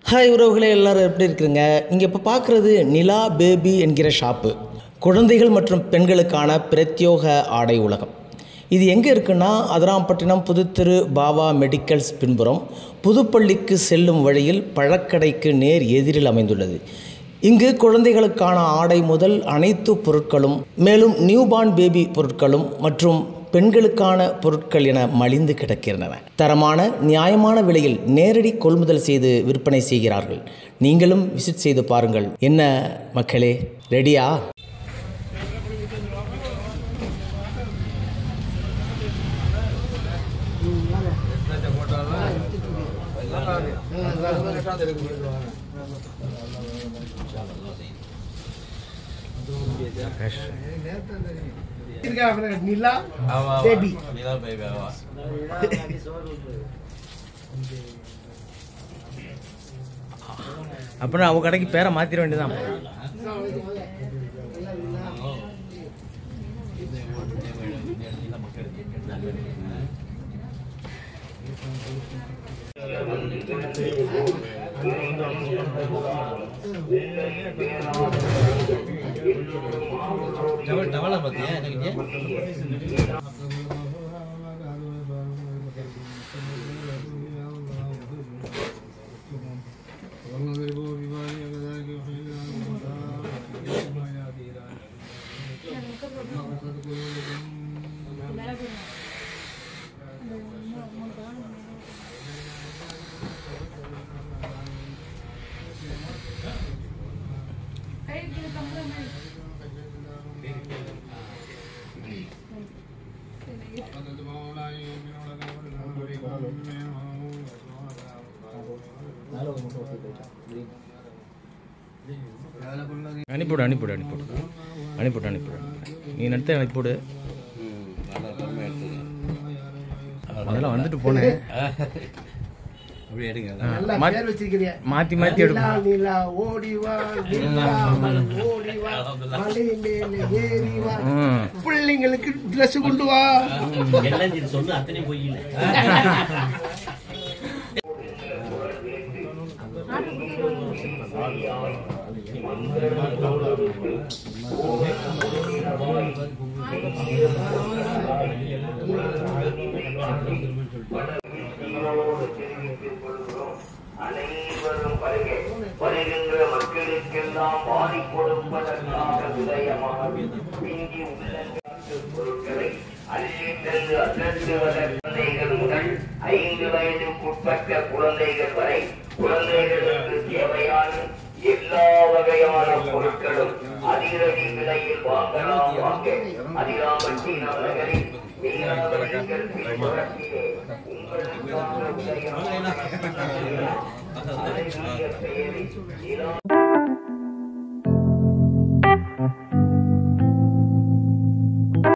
Hi உறவுகளே, எல்லோரும் எப்படி இருக்குங்க? நீங்கள் இப்போ பார்க்குறது நிலா பேபி என்கிற ஷாப்பு. குழந்தைகள் மற்றும் பெண்களுக்கான பிரத்யோக ஆடை உலகம். இது எங்கே இருக்குன்னா, அதிராம்பட்டினம் புதுத்தெரு பாபா மெடிக்கல்ஸ் பின்புறம் புதுப்பள்ளிக்கு செல்லும் வழியில் பழக்கடைக்கு நேர் எதிரில் அமைந்துள்ளது. இங்கு குழந்தைகளுக்கான ஆடை முதல் அனைத்து பொருட்களும், மேலும் நியூபார்ன் பேபி பொருட்களும் மற்றும் பெண்களுக்கான பொருட்கள் என மலிந்து கிடக்கின்றன. தரமான நியாயமான விலையில் நேரடி கொள்முதல் செய்து விற்பனை செய்கிறார்கள். நீங்களும் விசிட் செய்து பாருங்கள். என்ன மக்களே, ரெடியா? நிலா பேபி அப்புறம் அவங்க கடைக்கு பேரை மாத்திர வேண்டியதான். டவலை பார்த்தியா எனக்கு? அனுப்பிவிடு அனுப்பிவிடு அனுப்பிவிடு அனுப்பிவிடு அனுப்பிவிடு நீ நடத்த அனுப்பிவிடு. அதெல்லாம் வந்துட்டு போனேன். மாத்தி மாத்தி எடுக்கும். பிள்ளைங்களுக்கு ட்ரெஸ் கொண்டு வா. சொல்லு அத்தனை போய் அனைவரும் வருகின்ற மக்களுக்கெல்லாம் பாதி கொடுப்பதற்காக விதயமாக பொருட்களை அள்ளி சென்று அகற்றுவதற்கு குழந்தைகள் முதல் 5 வயதுக்குட்பட்ட குழந்தைகள் வரை குழந்தைகளுக்கு தேவையான எல்லா வகையான பொருட்களும் அதிரடி விலையில் வாங்கலாம். வாங்க அதிராம்பட்டினம் நகரில் உங்களுக்கான